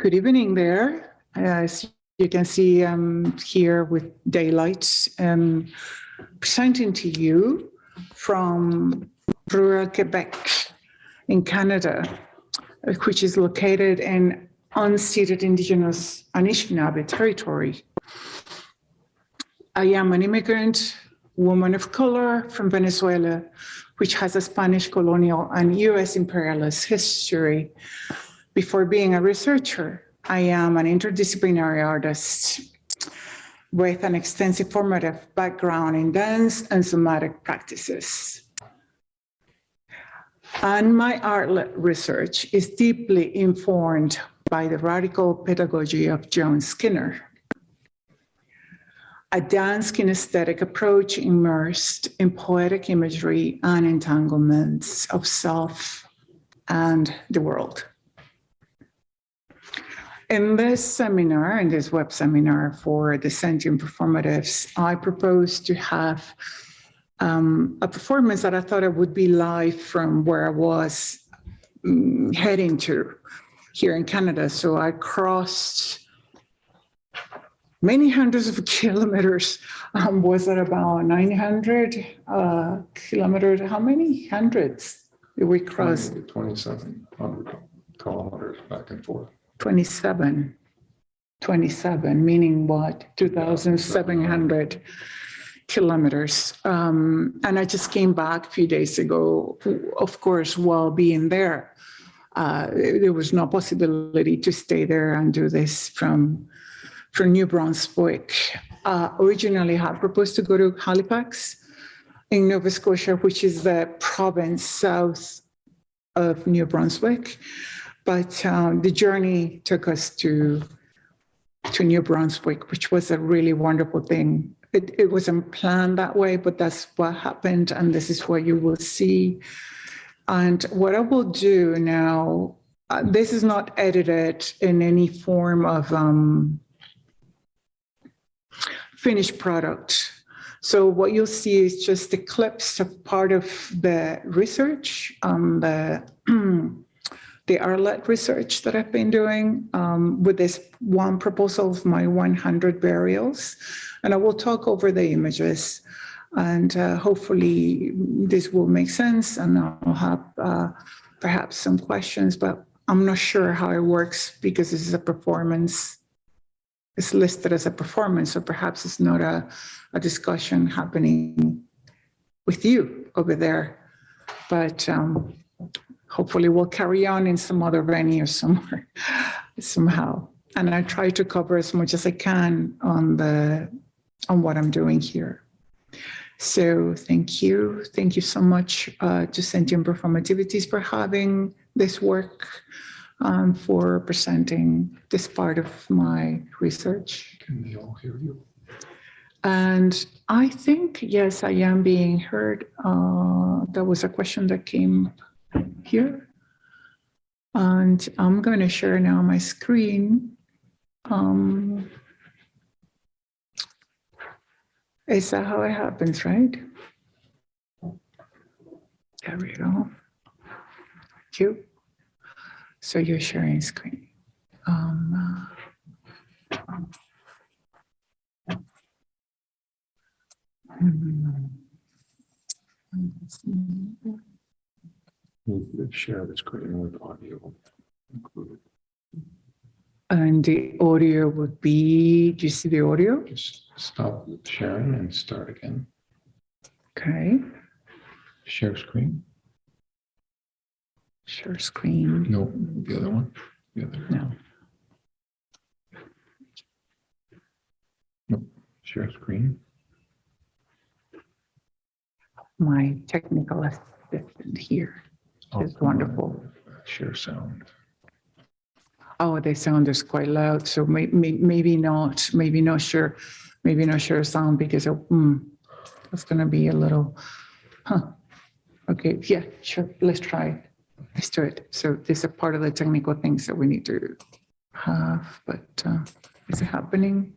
Good evening there. As you can see, I'm here with daylight, presenting to you from rural Quebec in Canada, which is located in unceded Indigenous Anishinaabe territory. I am an immigrant woman of color from Venezuela, which has a Spanish colonial and US imperialist history. Before being a researcher, I am an interdisciplinary artist with an extensive formative background in dance and somatic practices. And my art research is deeply informed by the radical pedagogy of John Skinner, a dance kinesthetic approach immersed in poetic imagery and entanglements of self and the world. In this seminar, in this web seminar for the Sentient Performatives, I propose to have a performance that I thought it would be live from where I was heading to here in Canada. So I crossed many hundreds of kilometers. Was it about 900 kilometers? How many hundreds did we cross? 2,700 kilometers back and forth. 27, meaning what? 2,700 kilometers. And I just came back a few days ago. Of course, while being there, there was no possibility to stay there and do this from New Brunswick. Originally, I had proposed to go to Halifax in Nova Scotia, which is the province south of New Brunswick. But the journey took us to New Brunswick, which was a really wonderful thing. It wasn't planned that way, but that's what happened, and this is what you will see. And what I will do now, this is not edited in any form of finished product. So what you'll see is just the clips of part of the research, the art research that I've been doing with this one proposal of my 100 burials. And I will talk over the images, and hopefully this will make sense, and I'll have perhaps some questions, but I'm not sure how it works because this is a performance. It's listed as a performance, so perhaps it's not a discussion happening with you over there, but hopefully we'll carry on in some other venue somewhere, somehow. And I try to cover as much as I can on what I'm doing here. So thank you. Thank you so much to Sentient Performativities for having this work, for presenting this part of my research. Can they all hear you? And I think, yes, I am being heard. There was a question that came here. And I'm going to share now my screen. Is that how it happens, right? There we go. Thank you. So you're sharing screen. You could share the screen with audio included. And the audio would be, do you see the audio? Just stop sharing and start again. Okay. Share screen. Share screen. No, the other one. The other. No. No. Share screen. My technical assistant here is wonderful. Share sound. Oh, the sound is quite loud, so maybe not share sound because it's going to be a little, Okay, yeah, sure, let's try it. Let's do it. So these are part of the technical things that we need to have, but is it happening?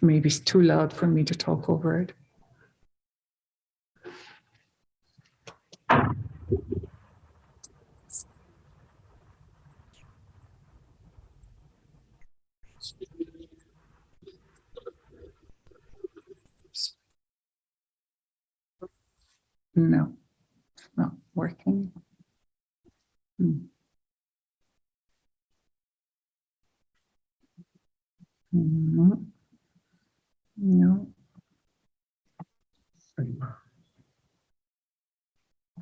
Maybe it's too loud for me to talk over it. No, it's not working. No, no,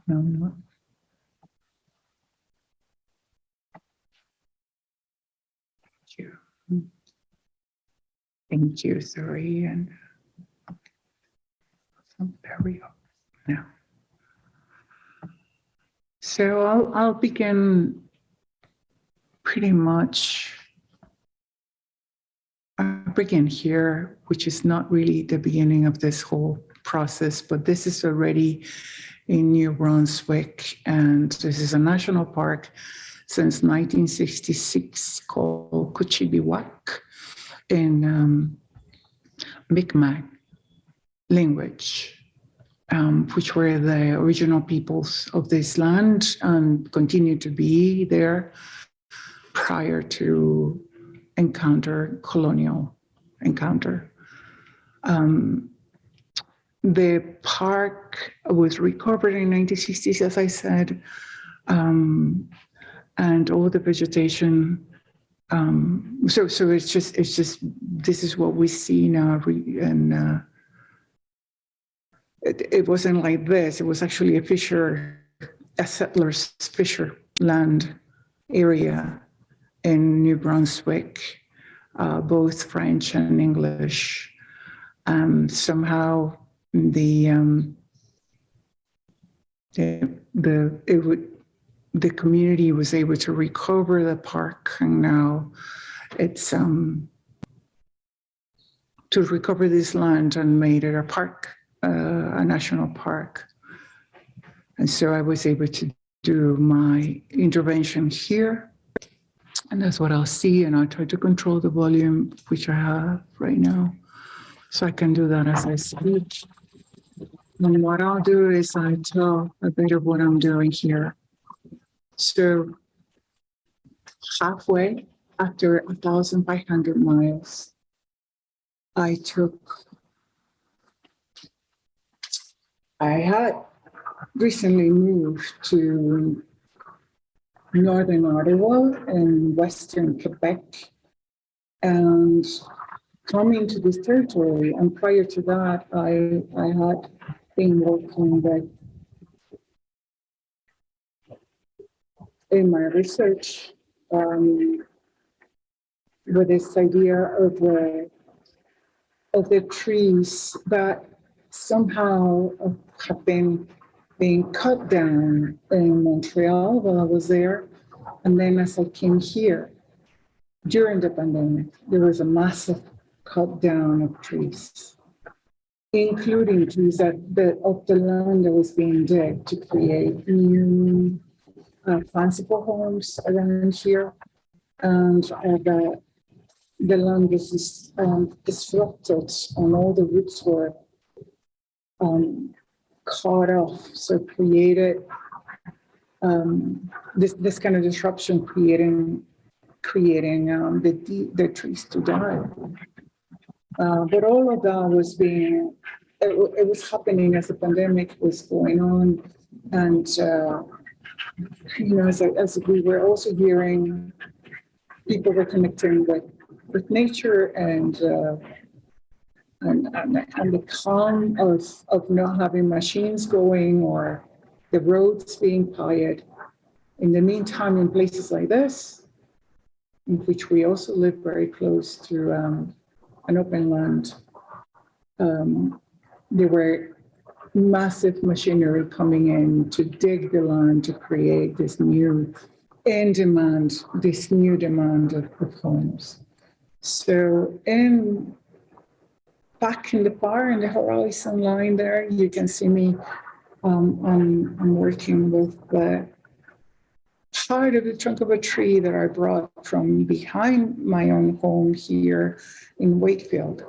no, no. Thank you. Thank you, sorry, and there we go. Now, so I'll begin pretty much. I begin here, which is not really the beginning of this whole process, but this is already in New Brunswick, and this is a national park since 1966 called Kuchibiwak in Mi'kmaq language, which were the original peoples of this land and continue to be there prior to colonial encounter. The park was recovered in 1960s, as I said, and all the vegetation. So it's just this is what we see now, and it wasn't like this. It was actually a settler's fisher land area in New Brunswick, both French and English. Somehow the community was able to recover the park, and now it's to recover this land and made it a park, a national park. And so I was able to do my intervention here. And that's what I'll see, and I'll try to control the volume, which I have right now. So I can do that as I speak. And what I'll do is I'll tell a bit of what I'm doing here. So halfway, after 1,500 miles, I had recently moved to Northern Ottawa and Western Quebec, and coming to this territory. And prior to that, I had been working in my research with this idea of the trees that somehow have been being cut down in Montreal while I was there. And then as I came here during the pandemic, there was a massive cut down of trees, including trees of the land that was being digged to create new fanciful homes around here. And the land was disrupted, and all the roots were cut off. So created this kind of disruption, creating the trees to die. But all of that was it was happening as the pandemic was going on, and as we were also hearing, people were connecting with nature and the calm of not having machines going or the roads being quiet. In the meantime, in places like this, in which we also live very close to an open land, there were massive machinery coming in to dig the land to create this new demand of homes. So back in the bar in the horizon line there, you can see me. I'm working with the part of the trunk of a tree that I brought from behind my own home here in Wakefield.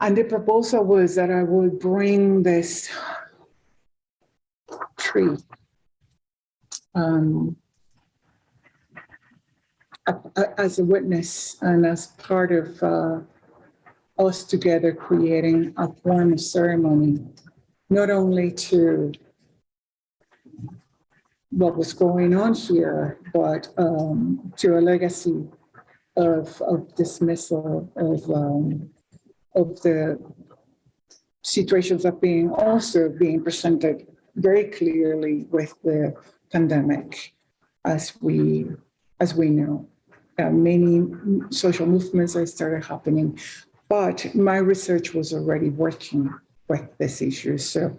And the proposal was that I would bring this tree as a witness and as part of us together creating a form of ceremony, not only to what was going on here, but to a legacy of dismissal of the situations of being also being presented very clearly with the pandemic, as we know. Many social movements are started happening, but my research was already working with this issue. So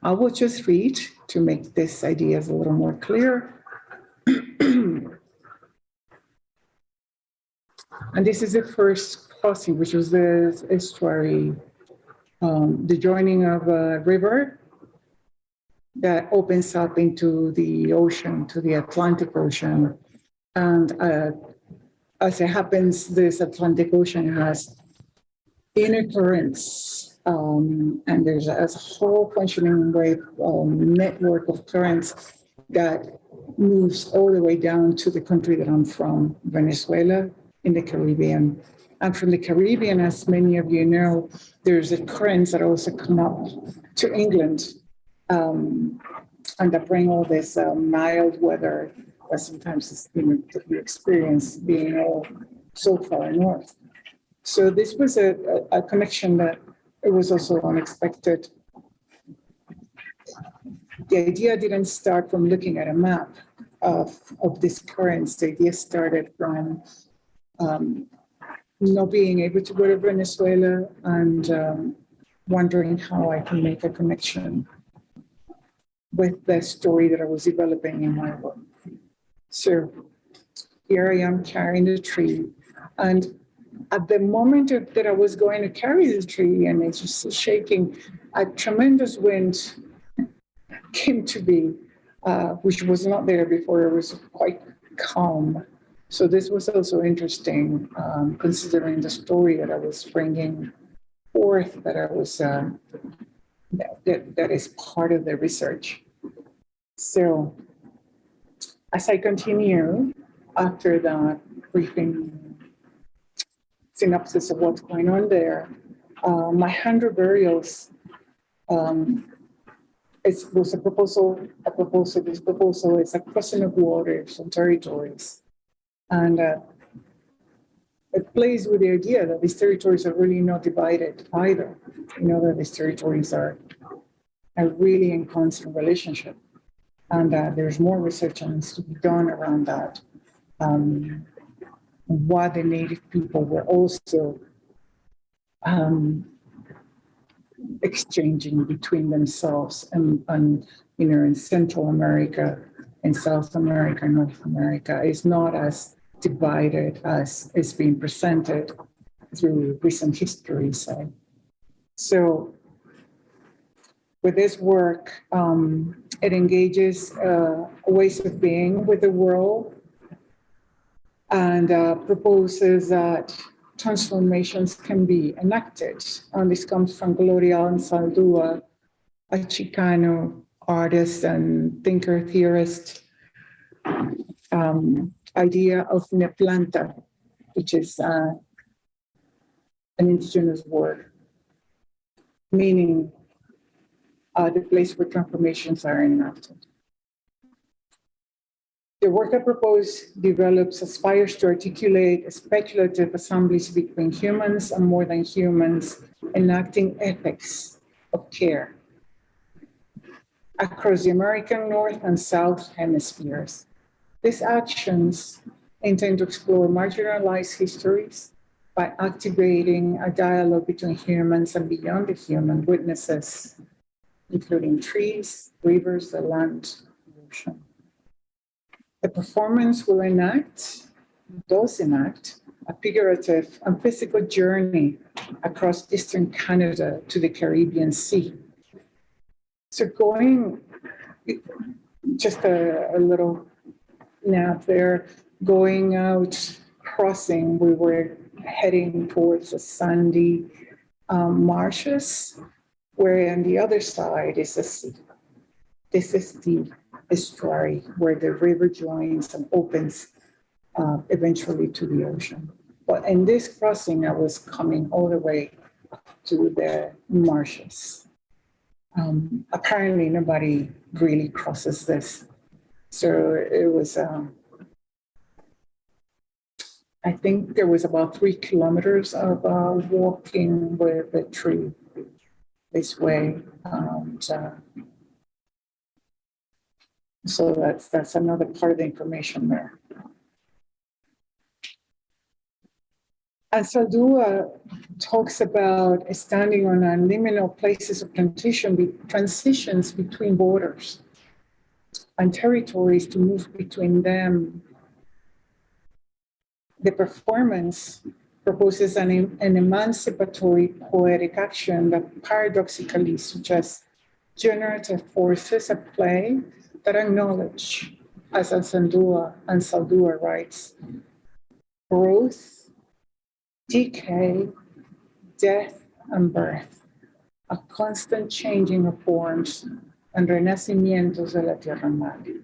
I will just read to make these ideas a little more clear. And this is the first crossing, which was the estuary, the joining of a river that opens up into the ocean, to the Atlantic Ocean. And as it happens, this Atlantic Ocean has inner currents, and there's a whole functioning wave network of currents that moves all the way down to the country that I'm from, Venezuela, in the Caribbean. And from the Caribbean, as many of you know, there's a currents that also come up to England, and that bring all this mild weather that sometimes is, that we experience being all so far north. So this was a connection that it was also unexpected. The idea didn't start from looking at a map of these currents. The idea started from not being able to go to Venezuela and wondering how I can make a connection with the story that I was developing in my work. So here I am carrying the tree, and at the moment that I was going to carry the tree and it's just shaking, a tremendous wind came to be, which was not there before. It was quite calm. So this was also interesting, considering the story that I was bringing forth, that I was that is part of the research. So as I continue after that briefing synopsis of what's going on there, my 100 burials was a proposal. This proposal is a crossing of waters and territories. And it plays with the idea that these territories are really not divided either. You know, that these territories are really in constant relationship. And there's more research that needs to be done around that. What the Native people were also exchanging between themselves and in Central America, in South America, North America is not as divided as is being presented through recent history, say. So with this work, it engages ways of being with the world and proposes that transformations can be enacted. And this comes from Gloria Ansaldúa, a Chicano artist and thinker, theorist, idea of Nepantla, which is an indigenous word, meaning the place where transformations are enacted. The work I propose aspires to articulate speculative assemblies between humans and more than humans, enacting ethics of care across the American North and South hemispheres. These actions intend to explore marginalized histories by activating a dialogue between humans and beyond the human witnesses, including trees, rivers, the land, the ocean. The performance does enact a figurative and physical journey across Eastern Canada to the Caribbean Sea. So going, just a little nap there, going out, crossing, we were heading towards the sandy marshes, where on the other side is the sea. This is the estuary where the river joins and opens eventually to the ocean. But in this crossing, I was coming all the way to the marshes. Apparently, nobody really crosses this. So it was, I think there was about 3 kilometers of walking with the tree this way. So that's another part of the information there. And Saldua talks about standing on a liminal places of transitions between borders and territories to move between them. The performance proposes an emancipatory poetic action that paradoxically suggests generative forces at play that acknowledge, as Saldua writes, growth, decay, death, and birth, a constant changing of forms and renacimientos de la tierra madre.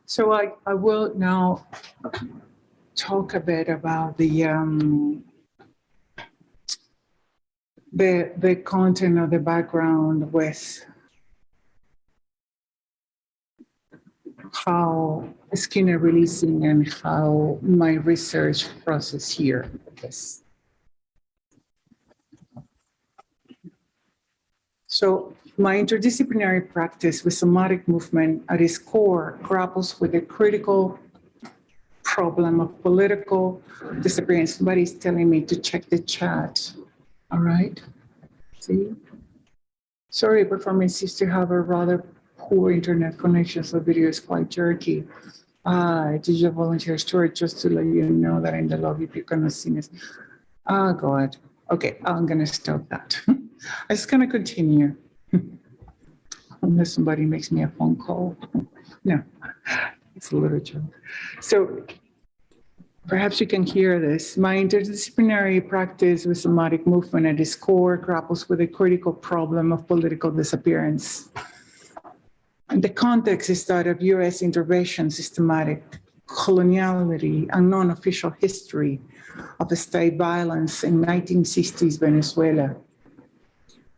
So I will now talk a bit about the content of the background with how Skinner releasing and how my research process here is. So my interdisciplinary practice with somatic movement at its core grapples with the critical problem of political disappearance. Somebody's telling me to check the chat. All right. See? Sorry, performance used to have a rather poor internet connection, so video is quite jerky. Digital volunteer story, just to let you know that in the lobby, if you cannot see this. Oh, God. Okay, I'm going to stop that. I'm just going to continue. Unless somebody makes me a phone call. No, it's a little joke. So perhaps you can hear this. My interdisciplinary practice with somatic movement at its core grapples with the critical problem of political disappearance. And the context is that of US intervention, systematic coloniality, and non-official history of state violence in 1960s Venezuela.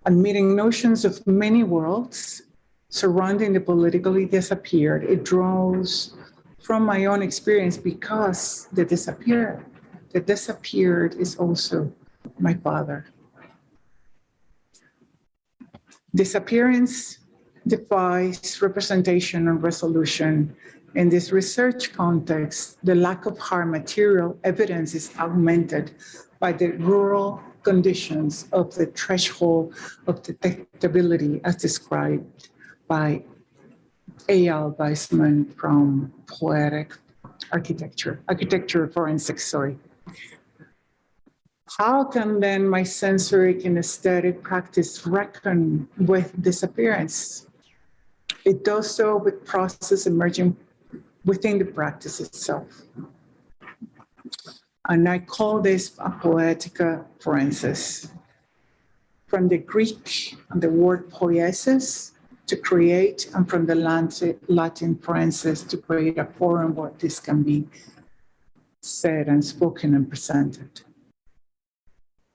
Admitting notions of many worlds surrounding the politically disappeared, it draws from my own experience because the disappeared is also my father. Disappearance defies representation and resolution. In this research context, the lack of hard material evidence is augmented by the rural conditions of the threshold of detectability as described by A.L. Weissman from Poetic Architecture Forensics, sorry. How can then my sensoric and aesthetic practice reckon with disappearance? It does so with process emerging within the practice itself. And I call this a poetica forensis. From the Greek and the word poiesis, to create, and from the Latin forensis, to create a forum where this can be said and spoken and presented.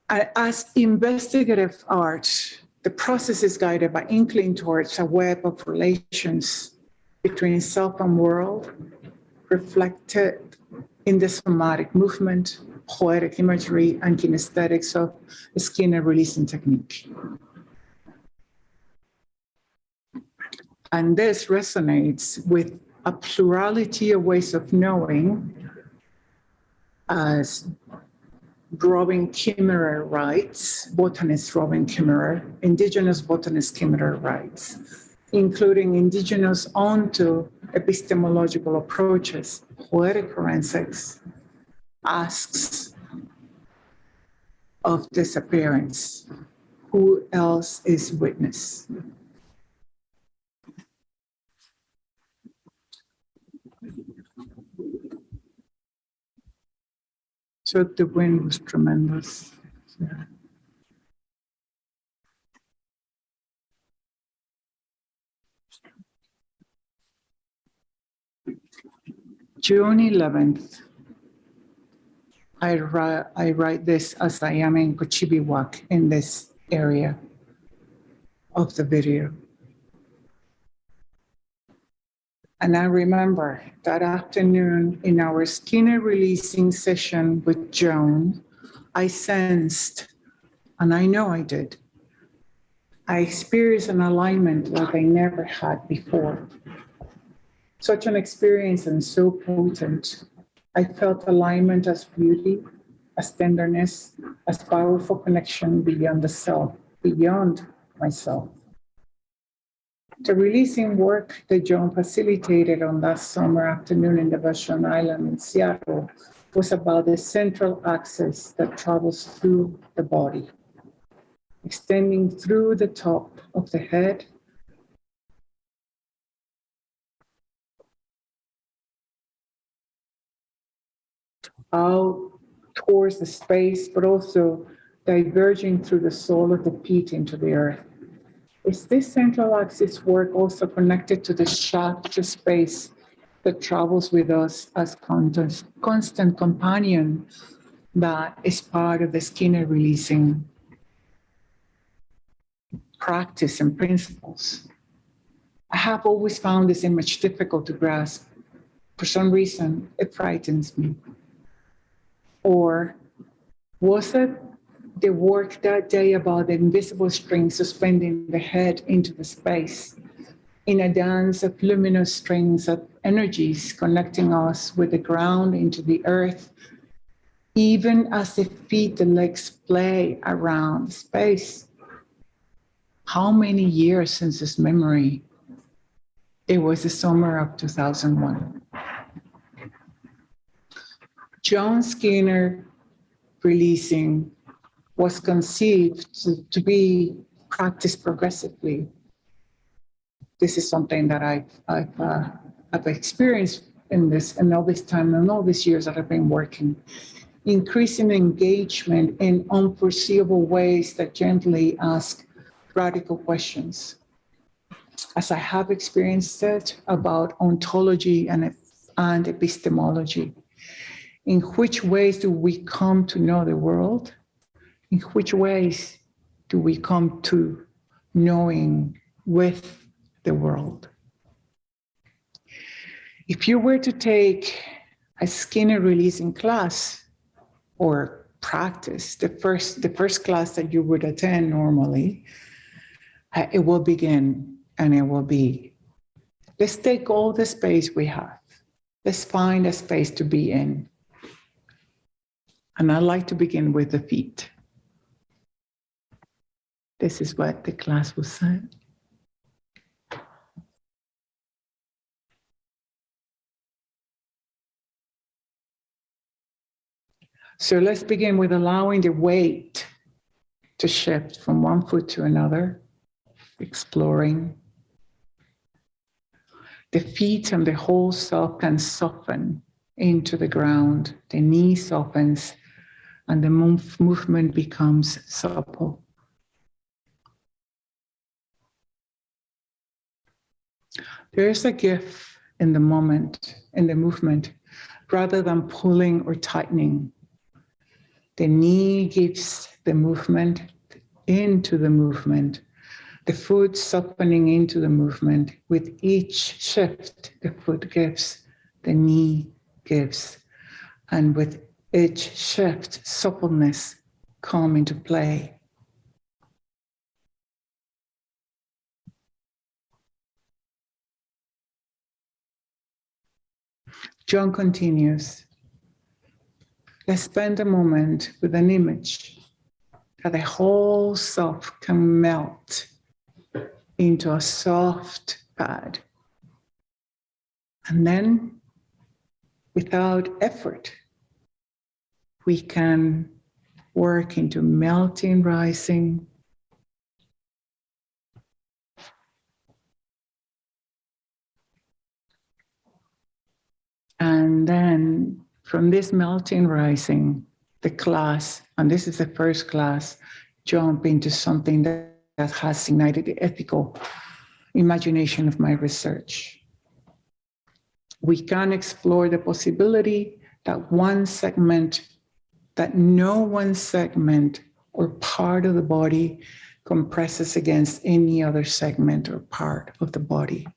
As investigative art, the process is guided by inkling towards a web of relations between self and world, reflected in the somatic movement, poetic imagery, and kinesthetics of Skinner releasing technique. And this resonates with a plurality of ways of knowing, as Robin Kimmerer writes, botanist Robin Kimmerer, indigenous botanist Kimmerer writes, including indigenous onto epistemological approaches. Poetic forensics asks of disappearance, who else is witness? So the wind was tremendous. Yeah. June 11th. I write this as I am in Cochibiwak in this area of the video. And I remember that afternoon in our Skinner releasing session with Joan, I sensed, and I know I did, I experienced an alignment like I never had before. Such an experience and so potent. I felt alignment as beauty, as tenderness, as powerful connection beyond the self, beyond myself. The releasing work that Joan facilitated on that summer afternoon in the Vashon Island in Seattle was about the central axis that travels through the body, extending through the top of the head, out towards the space, but also diverging through the sole of the feet into the earth. Is this central axis work also connected to the shaft to space that travels with us as constant companion that is part of the Skinner releasing practice and principles? I have always found this image difficult to grasp. For some reason, it frightens me. Or was it the work that day about the invisible string suspending the head into the space in a dance of luminous strings of energies connecting us with the ground into the earth, even as the feet, the legs play around space? How many years since this memory? It was the summer of 2001. John Skinner releasing was conceived to be practiced progressively. This is something that I've experienced in all this time and all these years that I've been working. Increasing engagement in unforeseeable ways that gently ask radical questions. As I have experienced it about ontology and epistemology. In which ways do we come to know the world? In which ways do we come to knowing with the world? If you were to take a Skinner releasing class or practice, the first class that you would attend normally, it will begin and it will be, let's take all the space we have. Let's find a space to be in. And I like to begin with the feet. This is what the class was saying. So let's begin with allowing the weight to shift from one foot to another, exploring. The feet and the whole self can soften into the ground. The knee softens and the movement becomes supple. There is a gift in the moment, in the movement, rather than pulling or tightening. The knee gives the movement into the movement, the foot softening into the movement. With each shift, the foot gives, the knee gives, and with each shift, suppleness come into play. John continues, let's spend a moment with an image that the whole self can melt into a soft pad. And then, without effort, we can work into melting, rising, and then from this melting, rising, the class, and this is the first class, jump into something that has ignited the ethical imagination of my research. we can explore the possibility that no one segment or part of the body compresses against any other segment or part of the body.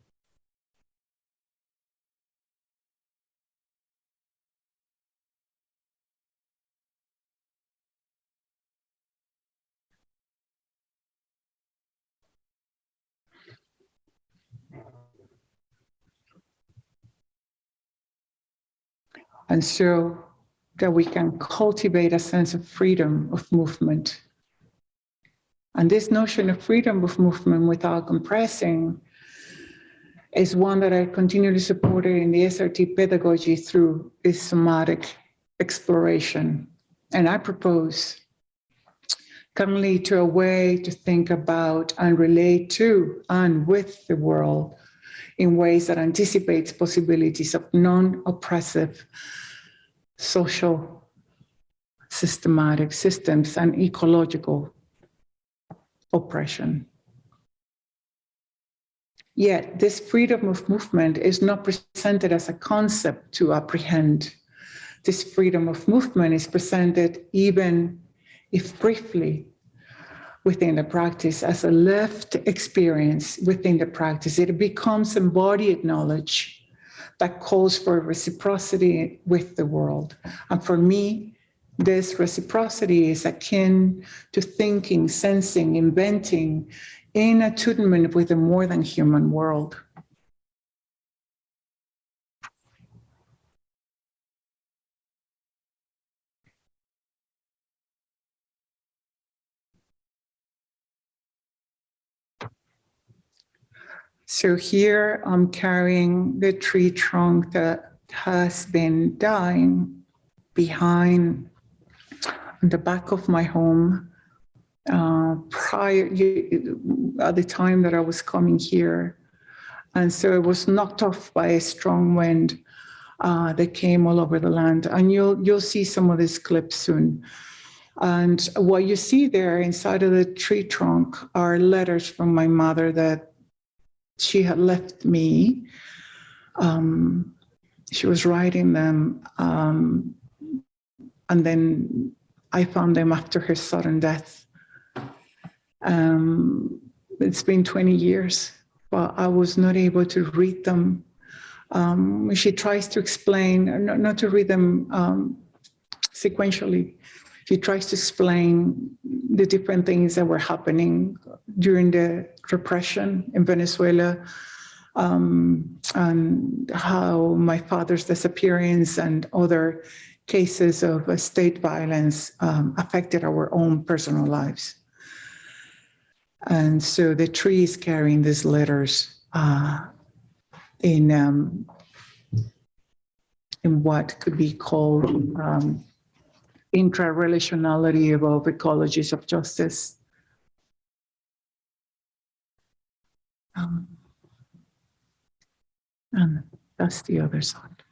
And so that we can cultivate a sense of freedom of movement. And this notion of freedom of movement without compressing is one that I continue to support in the SRT pedagogy through its somatic exploration. And I propose can lead to a way to think about and relate to and with the world in ways that anticipates possibilities of non-oppressive social systematic systems and ecological oppression. Yet this freedom of movement is not presented as a concept to apprehend. This freedom of movement is presented, even if briefly, within the practice as a lived experience within the practice. It becomes embodied knowledge that calls for reciprocity with the world. And for me, this reciprocity is akin to thinking, sensing, inventing in attunement with a more than human world. So here I'm carrying the tree trunk that has been dying behind the back of my home at the time that I was coming here. And so it was knocked off by a strong wind that came all over the land. And you'll see some of these clips soon. And what you see there inside of the tree trunk are letters from my mother that she had left me. She was writing them, and then I found them after her sudden death. It's been 20 years, but I was not able to read them. She tries to explain, not to read them sequentially. She tries to explain the different things that were happening during the repression in Venezuela, and how my father's disappearance and other cases of state violence affected our own personal lives. And so the tree is carrying these letters in what could be called intra-relationality of ecologies of justice. And that's the other side.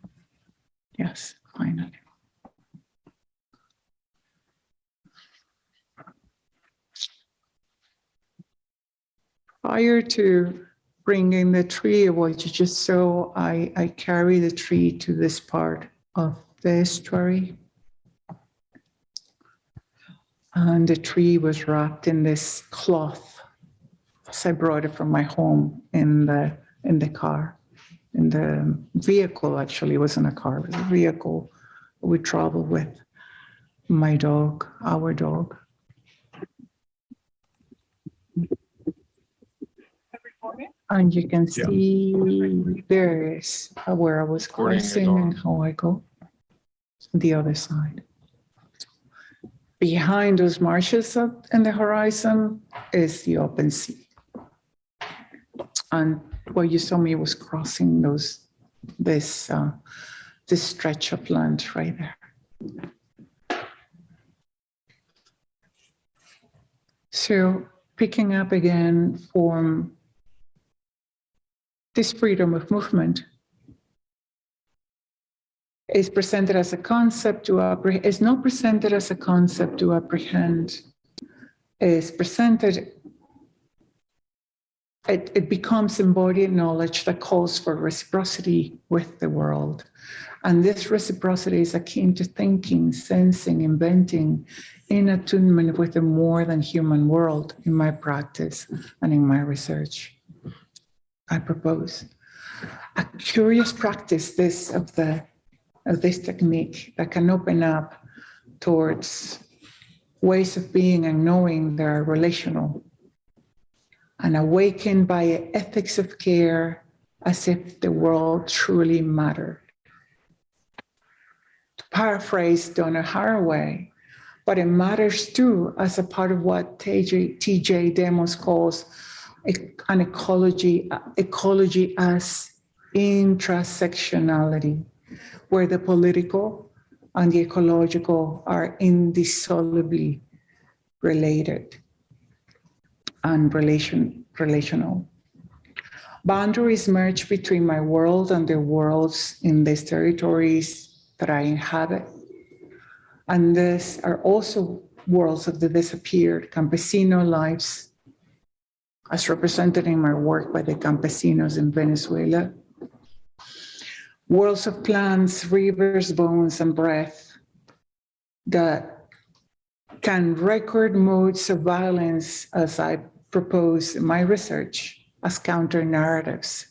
Yes, finally. Prior to bringing the tree, what you just saw, I carry the tree to this part of the estuary. And the tree was wrapped in this cloth. So I brought it from my home in the car, in the vehicle. Actually, it wasn't a car; it was a vehicle we traveled with. My dog, our dog. And you can see there is where I was crossing and how I go. The other side. Behind those marshes up in the horizon is the open sea. And what you saw me was crossing this stretch of land right there. So picking up again from this freedom of movement is presented as a concept to apprehend, is not presented as a concept to apprehend, is presented it becomes embodied knowledge that calls for reciprocity with the world. And this reciprocity is akin to thinking, sensing, inventing, in attunement with the more than human world in my practice and in my research. I propose a curious practice of this technique that can open up towards ways of being and knowing that are relational and awakened by ethics of care as if the world truly mattered. To paraphrase Donna Haraway, but it matters too as a part of what T.J. Demos calls an ecology as intrasectionality, where the political and the ecological are indissolubly related and relational. Boundaries merge between my world and the worlds in these territories that I inhabit. And these are also worlds of the disappeared campesino lives, as represented in my work by the campesinos in Venezuela. Worlds of plants, rivers, bones, and breath that can record modes of violence, as I propose in my research, as counter-narratives.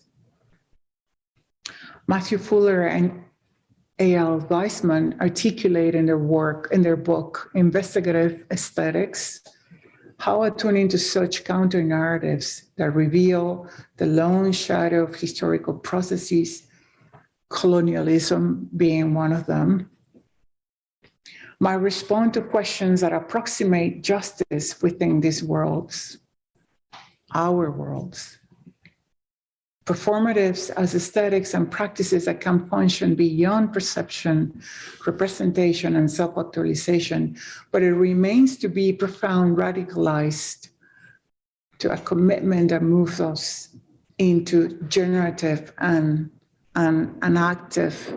Matthew Fuller and A.L. Weisman articulate in their book, Investigative Aesthetics, how attuning to such counter-narratives that reveal the lone shadow of historical processes, colonialism being one of them, might respond to questions that approximate justice within these worlds, our worlds. Performatives as aesthetics and practices that can function beyond perception, representation, and self-actualization, but it remains to be profound radicalized to a commitment that moves us into generative and an active,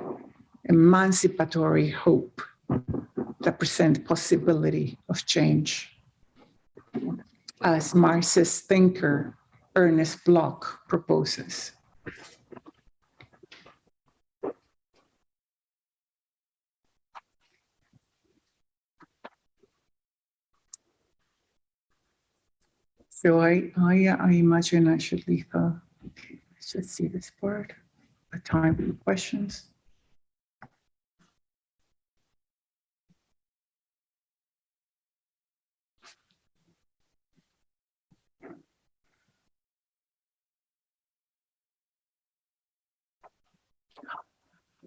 emancipatory hope that presents possibility of change. As Marxist thinker Ernest Bloch proposes. So I imagine I should leave let's just see this part, a time for questions.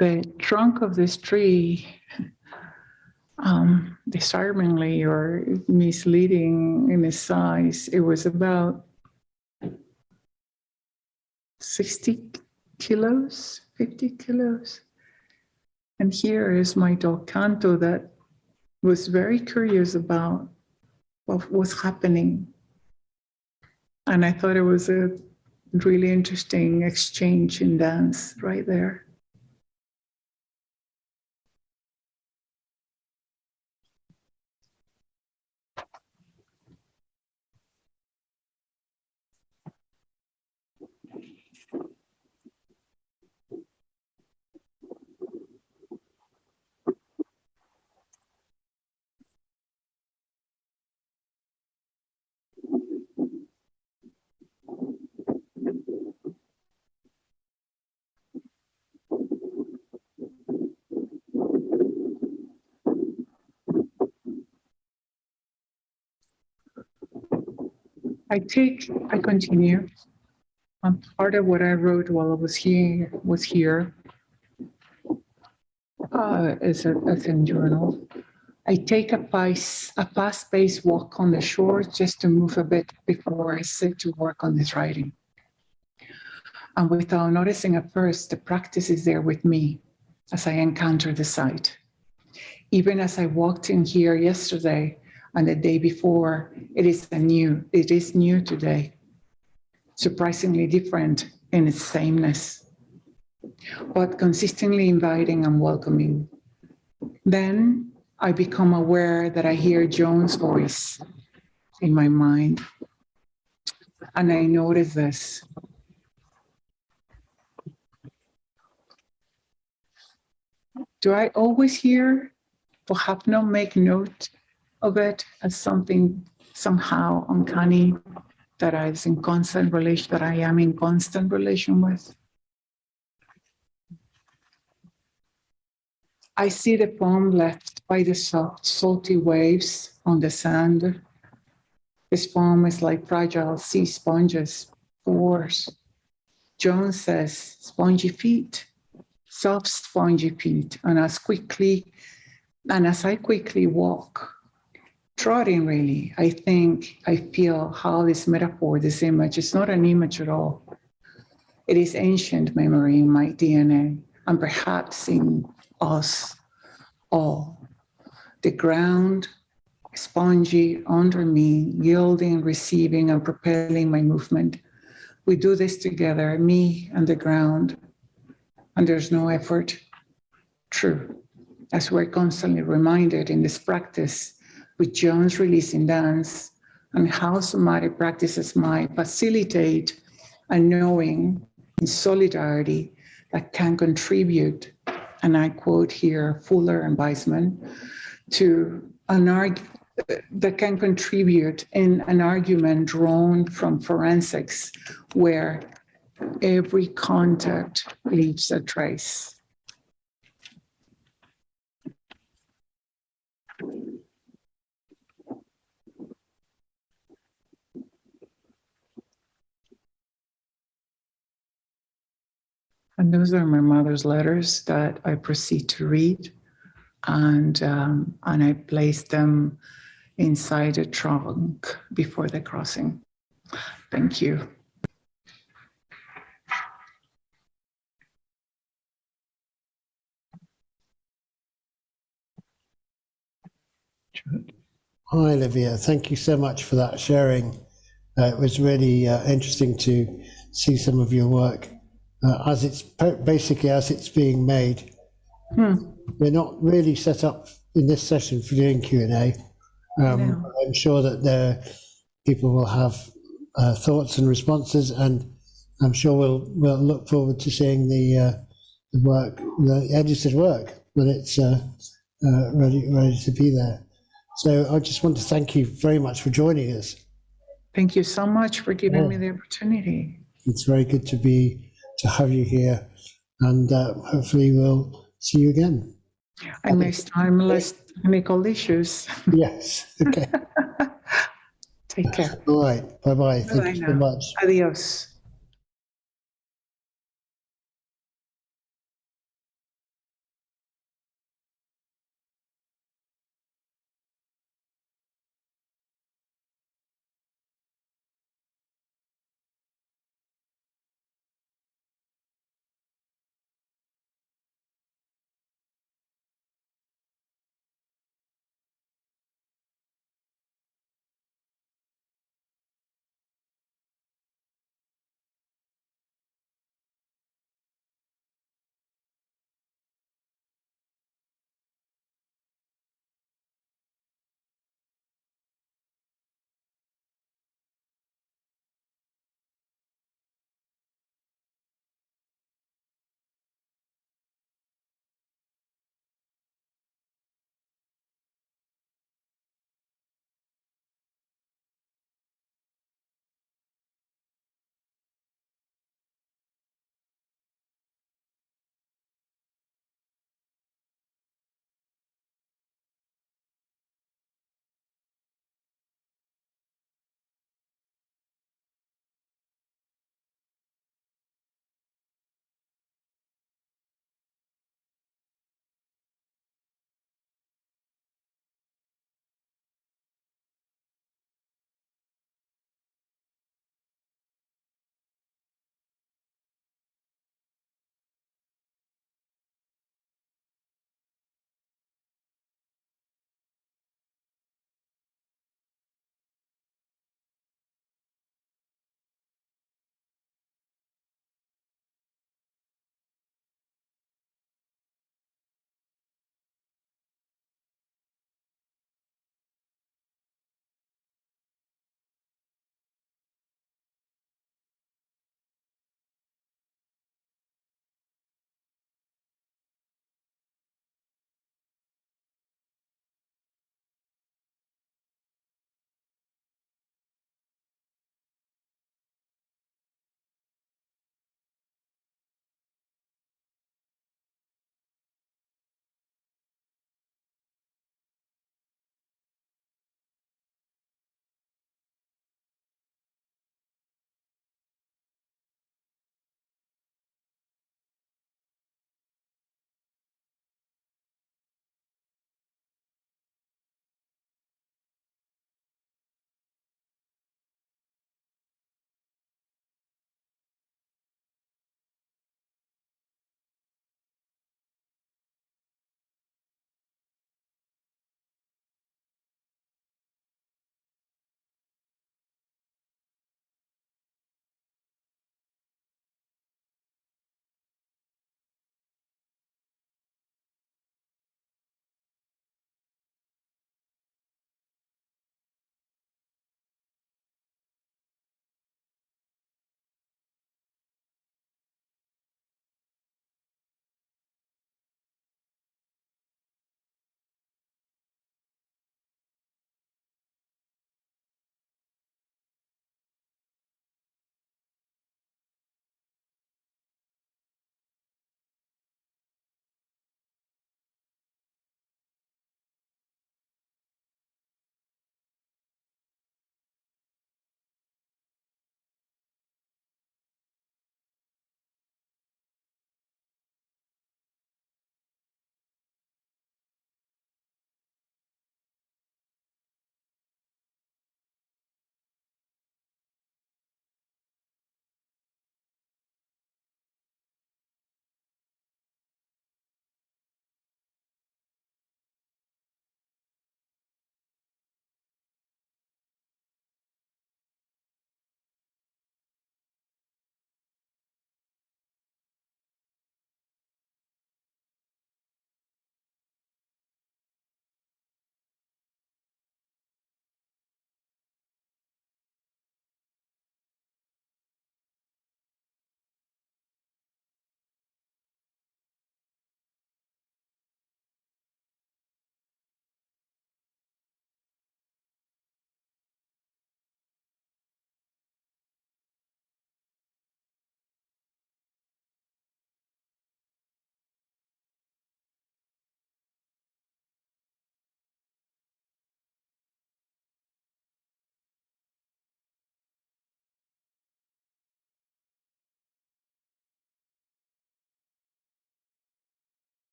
The trunk of this tree, disarmingly or misleading in its size, it was about 60 kilos, 50 kilos. And here is my dog Canto that was very curious about what was happening. And I thought it was a really interesting exchange in dance right there. I continue. Part of what I wrote while I was here as a journal. I take a fast-paced walk on the shore just to move a bit before I sit to work on this writing. And without noticing at first, the practice is there with me as I encounter the site. Even as I walked in here yesterday and the day before, it is new today, surprisingly different in its sameness, but consistently inviting and welcoming. Then I become aware that I hear Joan's voice in my mind. And I notice this. Do I always hear or have not make note of it as something somehow uncanny that I was in constant relation, that I am in constant relation with? I see the poem left by the soft, salty waves on the sand. This poem is like fragile sea sponges, pores. Jones says, spongy feet, soft spongy feet, and as I quickly walk, trotting really, I feel how this metaphor, this image, is not an image at all. It is ancient memory in my DNA, and perhaps in us all. The ground, spongy under me, yielding, receiving, and propelling my movement. We do this together, me and the ground, and there's no effort. True, as we're constantly reminded in this practice with Jones releasing dance and how somatic practices might facilitate a knowing in solidarity that can contribute, and I quote here Fuller and Weisman, to that can contribute in an argument drawn from forensics where every contact leaves a trace. And those are my mother's letters that I proceed to read, and I placed them inside a trunk before the crossing. Thank you. Hi, Livia. Thank you so much for that sharing. It was really interesting to see some of your work as it's basically as it's being made. We're not really set up in this session for doing Q&A. I'm sure that people will have thoughts and responses, and I'm sure we'll look forward to seeing the work, the edited work, when it's ready to be there. So I just want to thank you very much for joining us. Thank you so much for giving me the opportunity. It's very good to have you here, and hopefully we'll see you again. And next time, less technical issues. Yes. Okay. Take care. All right. Bye-bye. Thank you so much. Adios.